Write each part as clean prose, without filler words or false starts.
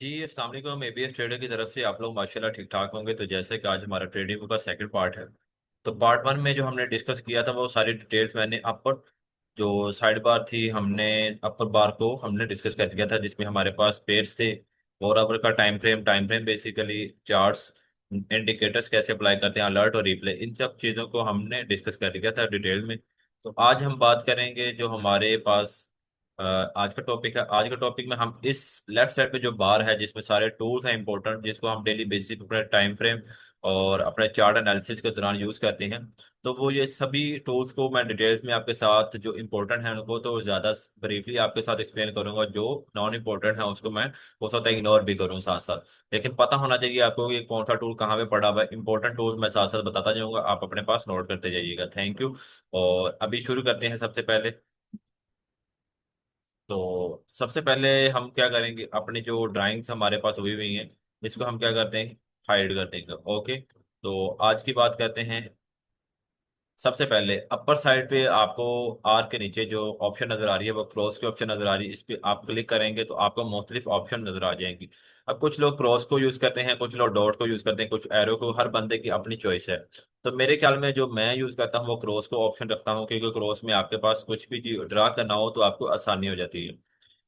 जी अस्सलाम वालेकुम। ABS trader की तरफ से आप लोग माशाल्लाह ठीक ठाक होंगे। तो जैसे कि आज हमारा ट्रेडिंग का सेकंड पार्ट है। तो पार्ट वन में जो हमने डिस्कस किया था वो सारी डिटेल्स मैंने अपर जो साइड बार थी हमने अपर बार को हमने डिस्कस कर दिया था, जिसमें हमारे पास पेयर्स थे। और अवर का time frame basically charts, indicators कैसे अप्लाई करते हैं, अलर्ट और रिप्ले, इन सब चीज़ों को हमने डिस्कस कर दिया था डिटेल में। तो आज हम बात करेंगे जो हमारे पास आज का टॉपिक है। आज का टॉपिक में हम इस लेफ्ट साइड पे जो बार है जिसमें सारे टूल्स हैं इंपॉर्टेंट, जिसको हम डेली बेसिस पे अपने टाइम फ्रेम और अपने चार्ट एनालिसिस के दौरान यूज करते हैं। तो वो ये सभी टूल्स को मैं डिटेल्स में आपके साथ जो इंपॉर्टेंट है उनको तो ज्यादा ब्रीफली आपके साथ एक्सप्लेन करूंगा, जो नॉन इंपॉर्टेंट है उसको मैं हो सकता है इग्नोर भी करूँ साथ साथ। लेकिन पता होना चाहिए आपको कि कौन सा टूल कहाँ पे पड़ा हुआ है। इंपॉर्टेंट टूल्स मैं साथ साथ बताता जाऊंगा, आप अपने पास नोट करते जाइएगा। Thank you. और अभी शुरू करते हैं सबसे पहले। तो सबसे पहले हम क्या करेंगे, अपनी जो ड्राइंग्स हमारे पास हुई हुई हैं इसको हम क्या करते हैं, हाइड कर देंगे। ओके। तो आज की बात करते हैं। सबसे पहले अपर साइड पे आपको आर के नीचे जो ऑप्शन नजर आ रही है वो क्रॉस की ऑप्शन नजर आ रही है। इस पे आप क्लिक करेंगे तो आपको मुख्तलिफ ऑप्शन नजर आ जाएंगी। अब कुछ लोग क्रॉस को यूज करते हैं, कुछ लोग डॉट को यूज करते हैं, कुछ एरो को। हर बंदे की अपनी चॉइस है। तो मेरे ख्याल में जो मैं यूज करता हूँ वो क्रॉस को ऑप्शन रखता हूँ, क्योंकि क्रॉस में आपके पास कुछ भी ड्रा करना हो तो आपको आसानी हो जाती है।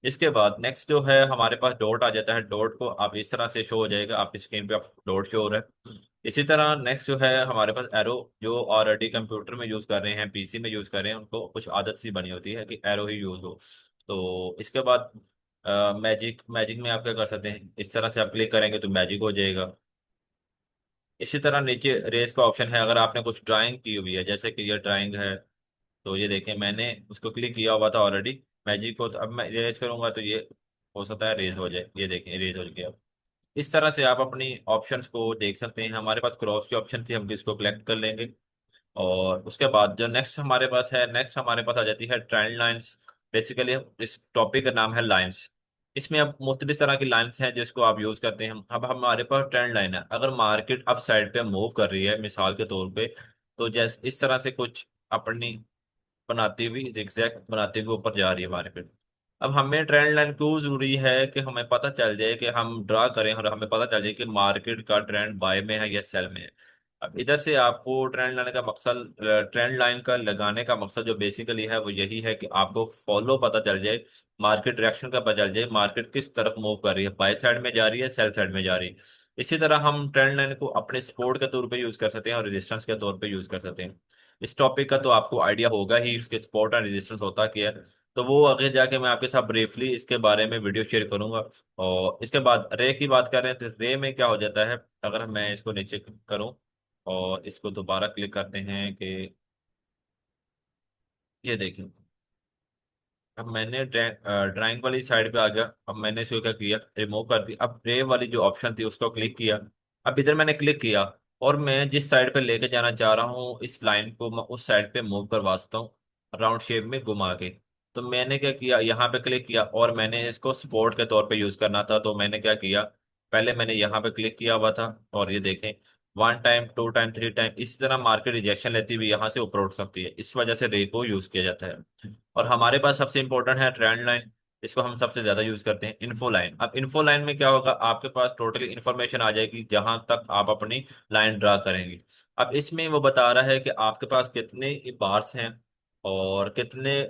इसके बाद नेक्स्ट जो है हमारे पास डॉट आ जाता है। डॉट को आप इस तरह से शो हो जाएगा, आपकी स्क्रीन पे आप डॉट शो हो रहा है। इसी तरह नेक्स्ट जो है हमारे पास एरो, जो ऑलरेडी कंप्यूटर में यूज कर रहे हैं, पीसी में यूज कर रहे हैं, उनको कुछ आदत सी बनी होती है कि एरो ही यूज हो। तो इसके बाद मैजिक, मैजिक में आप क्या कर सकते हैं, इस तरह से आप क्लिक करेंगे तो मैजिक हो जाएगा। इसी तरह नीचे रेस का ऑप्शन है, अगर आपने कुछ ड्राइंग की हुई है जैसे कि ये ड्राइंग है, तो ये देखें मैंने उसको क्लिक किया हुआ था ऑलरेडी मैजिक को। तो अब मैं इरेज करूंगा तो ये हो सकता है रेज हो जाए। ये देखें इरेज हो गया। इस तरह से आप अपनी ऑप्शंस को देख सकते हैं। हमारे पास क्रॉस की ऑप्शन थी, हम इसको कलेक्ट कर लेंगे। और उसके बाद जो नेक्स्ट हमारे पास है, नेक्स्ट हमारे पास आ जाती है ट्रेंड लाइंस। बेसिकली इस टॉपिक का नाम है लाइंस। इसमें अब मुख्तलिफ तरह की लाइंस हैं जिसको आप यूज करते हैं। अब हमारे पास ट्रेंड लाइन है, अगर मार्केट अप साइड पे मूव कर रही है मिसाल के तौर पे, तो जैसे इस तरह से कुछ अपनी बनाती हुई जिगजैग बनाते हुए ऊपर जा रही है मार्केट। अब हमें ट्रेंड लाइन क्यों जरूरी है कि हमें पता चल जाए कि हम ड्रा करें और हमें पता चल जाए कि मार्केट का ट्रेंड बाय में है या सेल में है। अब इधर से आपको ट्रेंड लाइन का मकसद, ट्रेंड लाइन का लगाने का मकसद जो बेसिकली है वो यही है कि आपको फॉलो पता चल जाए, मार्केट डायरेक्शन का पता चल जाए, मार्केट किस तरफ मूव कर रही है, बाय साइड में जा रही है, सेल साइड में जा रही है। इसी तरह हम ट्रेंड लाइन को अपने सपोर्ट के तौर पे यूज कर सकते हैं और रेजिस्टेंस के तौर पे यूज कर सकते हैं। इस टॉपिक का तो आपको आइडिया होगा ही, उसके सपोर्ट और रेजिस्टेंस होता क्या है। तो वो आगे जाके मैं आपके साथ ब्रीफली इसके बारे में वीडियो शेयर करूंगा। और इसके बाद रे की बात करें तो रे में क्या हो जाता है, अगर मैं इसको नीचे करूं और इसको दोबारा क्लिक करते हैं कि ये देखें। अब मैंने ड्राइंग वाली साइड पे आ गया। अब मैंने इसको क्या किया, रिमूव कर दी। अब रे वाली जो ऑप्शन थी उसको क्लिक किया। अब इधर मैंने क्लिक किया और मैं जिस साइड पे लेके जाना चाह रहा हूँ इस लाइन को, मैं उस साइड पे मूव करवा सकता हूँ राउंड शेप में घुमा के। तो मैंने क्या किया, यहाँ पे क्लिक किया और मैंने इसको सपोर्ट के तौर पे यूज करना था। तो मैंने क्या किया, पहले मैंने यहाँ पे क्लिक किया हुआ था और ये देखें one time, two time, three time, इसी तरह मार्केट रिजेक्शन लेती हुई यहाँ से ऊपर उठ सकती है। इस वजह से रे को यूज किया जाता है। और हमारे पास सबसे इंपॉर्टेंट है ट्रेंड लाइन। इसको हम सबसे ज्यादा यूज करते हैं। इन्फो लाइन, अब इन्फो लाइन में क्या होगा, आपके पास टोटली इन्फॉर्मेशन आ जाएगी जहां तक आप अपनी लाइन ड्रा करेंगे। अब इसमें वो बता रहा है कि आपके पास कितने बार्स हैं और कितने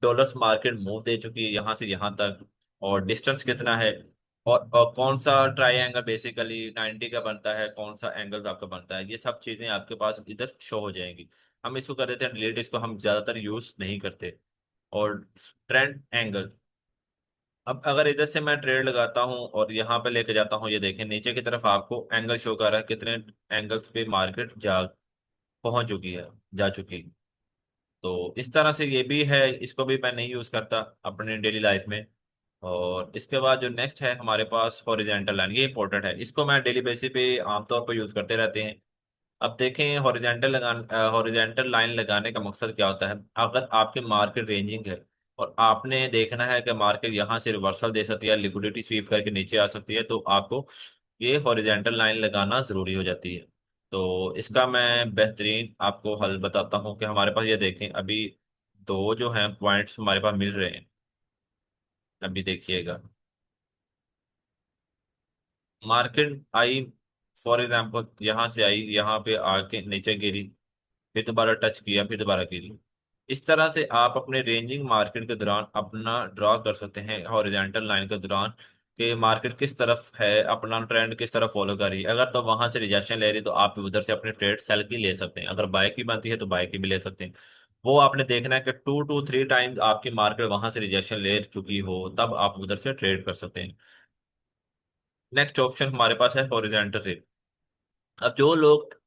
डॉलर्स मार्केट मूव दे चुकी है यहाँ से यहाँ तक, और डिस्टेंस कितना है, और कौन सा ट्राइएंगल बेसिकली 90 का बनता है, कौन सा एंगल आपका बनता है, ये सब चीजें आपके पास इधर शो हो जाएंगी। हम इसको कर देते हैं डिलीट, इसको हम ज्यादातर यूज नहीं करते। और ट्रेंड एंगल, अब अगर इधर से मैं ट्रेड लगाता हूँ और यहाँ पे लेके जाता हूँ, ये देखें नीचे की तरफ आपको एंगल शो कर रहा है कितने एंगल्स पे मार्केट जा पहुंच चुकी है, जा चुकी। तो इस तरह से ये भी है, इसको भी मैं नहीं यूज करता अपने डेली लाइफ में। और इसके बाद जो नेक्स्ट है हमारे पास हॉरिजेंटल लाइन, ये इंपॉर्टेंट है, इसको मैं डेली बेसिस पे आमतौर पर यूज करते रहते हैं। अब देखें हॉरिजेंटल लाइन लगाने का मकसद क्या होता है, अगर आपकी मार्केट रेंजिंग है और आपने देखना है कि मार्केट यहाँ से रिवर्सल दे सकती है, लिक्विडिटी स्वीप करके नीचे आ सकती है, तो आपको ये हॉरिजेंटल लाइन लगाना जरूरी हो जाती है। तो इसका मैं बेहतरीन आपको हल बताता हूँ कि हमारे पास ये देखें अभी दो जो हैं पॉइंट्स हमारे पास मिल रहे हैं। अभी देखिएगा, मार्केट आई, फॉर एग्जाम्पल यहाँ से आई, यहाँ पे आके नीचे गिरी, फिर दोबारा टच किया, फिर दोबारा गिरी। इस तरह से आप अपने रेंजिंग मार्केट के दौरान अपना ड्रॉ कर सकते हैं हॉरिजॉन्टल लाइन के दौरान, कि मार्केट किस तरफ है, अपना ट्रेंड किस तरफ फॉलो कर रही है। अगर तो वहां से रिजेक्शन ले रही तो आप उधर से अपने ट्रेड सेल की ले सकते हैं, अगर बाय की बनती है तो बाय की भी ले सकते हैं। वो आपने देखना है कि 2 to 3 टाइम्स आपकी मार्केट वहां से रिजेक्शन ले चुकी हो, तब आप उधर से ट्रेड कर सकते हैं। नेक्स्ट ऑप्शन हमारे पास है हॉरिजॉन्टल रेट। अब जो लोग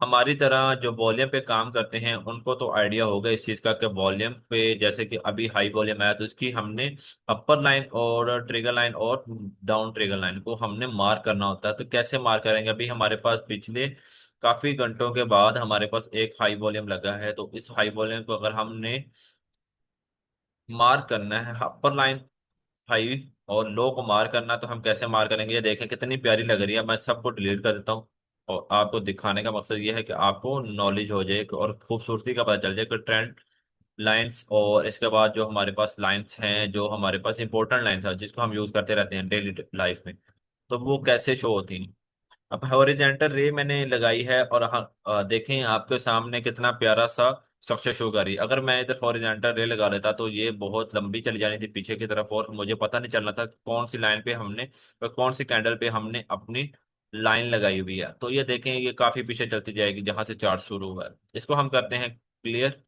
हमारी तरह जो वॉल्यूम पे काम करते हैं उनको तो आइडिया होगा इस चीज़ का कि वॉल्यूम पे जैसे कि अभी हाई वॉल्यूम आया तो इसकी हमने अपर लाइन और ट्रिगर लाइन और डाउन ट्रिगर लाइन को हमने मार्क करना होता है। तो कैसे मार्क करेंगे? अभी हमारे पास पिछले काफी घंटों के बाद हमारे पास एक हाई वॉल्यूम लगा है, तो इस हाई वॉल्यूम को अगर हमने मार्क करना है, अपर लाइन हाई और लो को मार करना, तो हम कैसे मार करेंगे? ये देखें कितनी प्यारी लग रही है। मैं सबको डिलीट कर देता हूँ और आपको दिखाने का मकसद ये है कि आपको नॉलेज हो जाए और खूबसूरती का पता चल जाए कि ट्रेंड लाइंस और इसके बाद जो हमारे पास लाइंस हैं, जो हमारे पास इंपॉर्टेंट लाइंस हैं जिसको हम यूज करते रहते हैं डेली लाइफ में, तो वो कैसे शो होती हैं। अब हॉरिजेंटल रे मैंने लगाई है और हाँ, देखें आपके सामने कितना प्यारा सा स्ट्रक्चर शो कर रही है। अगर मैं इधर हॉरिजेंटल रे लगा लेता तो ये बहुत लंबी चली जानी थी पीछे की तरफ और मुझे पता नहीं चलना था कौन सी लाइन पे हमने और कौन सी कैंडल पे हमने अपनी लाइन लगाई हुई है। तो ये देखें ये काफी पीछे चलती जाएगी जहां से चार्ट शुरू हुआ है। इसको हम करते हैं क्लियर।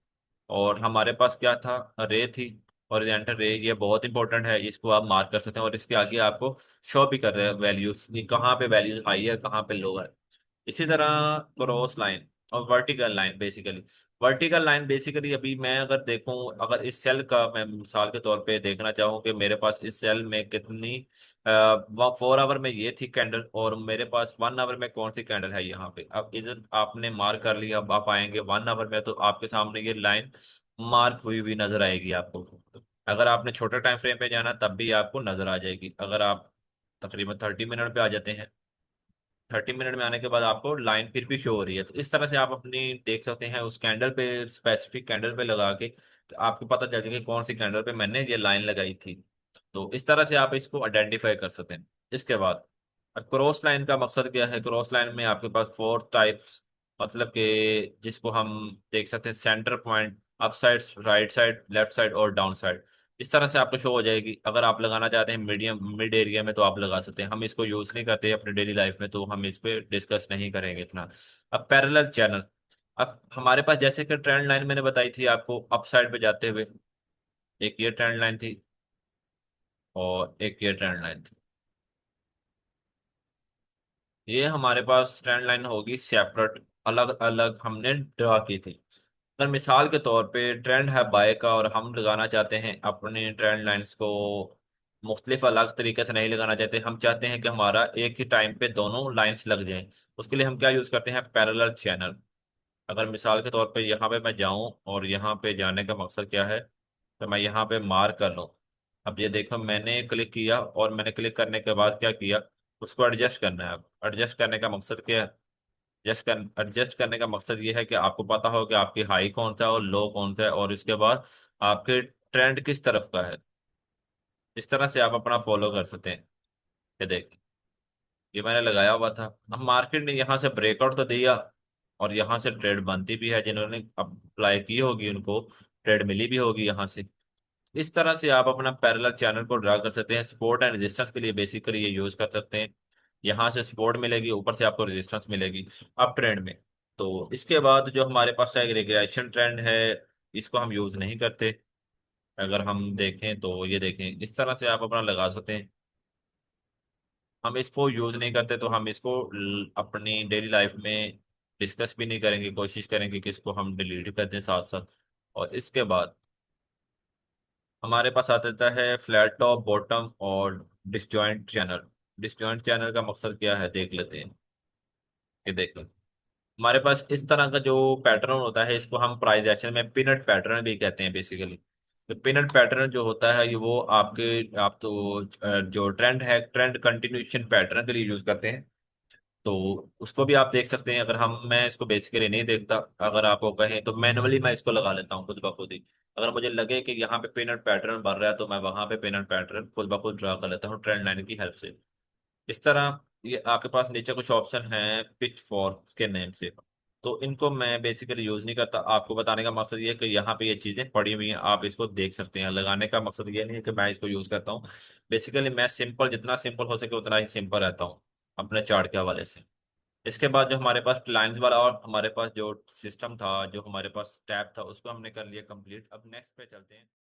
और हमारे पास क्या था? रे थी, हॉरिजॉन्टल रे। ये बहुत इंपॉर्टेंट है, इसको आप मार्क कर सकते हैं और इसके आगे आपको शो भी कर रहे हैं वैल्यूज कि कहाँ पे वैल्यूज हाई है कहाँ पे लो है। इसी तरह क्रॉस लाइन और vertical line basically. Vertical line basically अभी मैं अगर देखूं, अगर इस सेल का मैं मिसाल के तौर पे देखना चाहूं कि मेरे पास इस सेल में कितनी 4 आवर में ये थी कैंडल और मेरे पास 1 आवर में कौन सी कैंडल है यहाँ पे। अब इधर आपने मार्क कर लिया, अब आप आएंगे 1 आवर में तो आपके सामने ये लाइन मार्क हुई हुई नजर आएगी आपको। अगर आपने छोटे टाइम फ्रेम पे जाना तब भी आपको नजर आ जाएगी। अगर आप तकरीबन 30 मिनट पे आ जाते हैं, 30 मिनट में आने के बाद आपको लाइन फिर भी शो हो रही है, तो इस तरह से आप अपनी देख सकते हैं उस कैंडल पे, स्पेसिफिक कैंडल पे लगा के तो आपको पता चल जाएगा कि कौन सी कैंडल पे मैंने ये लाइन लगाई थी। तो इस तरह से आप इसको आइडेंटिफाई कर सकते हैं। इसके बाद क्रॉस लाइन का मकसद क्या है? क्रॉस लाइन में आपके पास 4 टाइप्स, मतलब कि जिसको हम देख सकते हैं centre point, up side, right side, left side और डाउन साइड। इस तरह से आपको शो हो जाएगी। अगर आप लगाना चाहते हैं मीडियम मिड एरिया में तो आप लगा सकते हैं, हम इसको यूज नहीं करते अपने डेली लाइफ में तो हम इस पे डिस्कस नहीं करेंगे इतना। अब पैरेलल चैनल। अब हमारे पास जैसे कि ट्रेंड लाइन मैंने बताई थी आपको अप साइड पे जाते हुए, एक ये ट्रेंड लाइन थी और एक ये ट्रेंड लाइन थी। ये हमारे पास ट्रेंड लाइन होगी सेपरेट, अलग अलग हमने ड्रा की थी। अगर मिसाल के तौर पे ट्रेंड है बाय का और हम लगाना चाहते हैं अपने ट्रेंड लाइंस को मुख्तलिफ अलग तरीके से नहीं लगाना चाहते, हम चाहते हैं कि हमारा एक ही टाइम पे दोनों लाइंस लग जाएं, उसके लिए हम क्या यूज करते हैं? Parallel channel. अगर मिसाल के तौर पे यहाँ पे मैं जाऊं और यहाँ पे जाने का मकसद क्या है, तो मैं यहाँ पे मार्क कर लूँ। अब ये देखो मैंने क्लिक किया और मैंने क्लिक करने के बाद क्या किया, उसको एडजस्ट करना है। अब एडजस्ट करने का मकसद क्या है? एडजस्ट करने का मकसद ये है कि आपको पता हो कि आपकी हाई कौन सा है और लो कौन सा है और इसके बाद आपके ट्रेंड किस तरफ का है। इस तरह से आप अपना फॉलो कर सकते हैं। ये देख, ये मैंने लगाया हुआ था। अब मार्केट ने यहाँ से ब्रेकआउट तो दिया और यहाँ से ट्रेड बनती भी है, जिन्होंने अप्लाई की होगी उनको ट्रेड मिली भी होगी यहाँ से। इस तरह से आप अपना पैरेलल चैनल को ड्रा कर सकते हैं। सपोर्ट एंड रेजिस्टेंस के लिए बेसिकली ये यूज कर सकते हैं। यहाँ से सपोर्ट मिलेगी, ऊपर से आपको रेजिस्टेंस मिलेगी अप ट्रेंड में। तो इसके बाद जो हमारे पास एक रिग्रेशन ट्रेंड है, इसको हम यूज नहीं करते। अगर हम देखें तो ये देखें इस तरह से आप अपना लगा सकते हैं। हम इसको यूज नहीं करते तो हम इसको अपनी डेली लाइफ में डिस्कस भी नहीं करेंगे, कोशिश करेंगे कि इसको हम डिलीट कर दें साथ साथ। और इसके बाद हमारे पास आ जाता है फ्लैट टॉप, बॉटम और डिसजॉइंट चैनल। डिसजॉइंट चैनल का मकसद क्या है देख लेते हैं। ये देख लो, हमारे पास इस तरह का जो पैटर्न होता है इसको हम प्राइजेशन में पिनट पैटर्न भी कहते हैं बेसिकली। तो पिनट पैटर्न जो होता है ये वो आपके आप तो जो ट्रेंड है, ट्रेंड कंटिन्यूशन पैटर्न के लिए यूज करते हैं। तो उसको भी आप देख सकते हैं। अगर हम मैं इसको बेसिकली नहीं देखता, अगर आपको कहें तो मैनुअली मैं इसको लगा लेता हूँ खुद ब खुद ही। अगर मुझे लगे कि यहाँ पे पिनट पैटर्न बन रहा है तो मैं वहां पे पिनट पैटर्न खुद ब खुद ड्रा कर लेता हूँ ट्रेंड लाइन की हेल्प से। इस तरह ये आपके पास नीचे कुछ ऑप्शन हैं पिच फॉर्क के नेम से। तो इनको मैं बेसिकली यूज नहीं करता। आपको बताने का मकसद ये है कि यहाँ पे ये चीजें पड़ी हुई हैं, आप इसको देख सकते हैं। लगाने का मकसद ये नहीं है कि मैं इसको यूज करता हूँ। बेसिकली मैं सिंपल, जितना सिंपल हो सके उतना ही सिंपल रहता हूँ अपने चार्ट के हवाले से। इसके बाद जो हमारे पास लाइंस वाला और हमारे पास जो सिस्टम था, जो हमारे पास टैब था, उसको हमने कर लिया कंप्लीट। अब नेक्स्ट पे चलते हैं।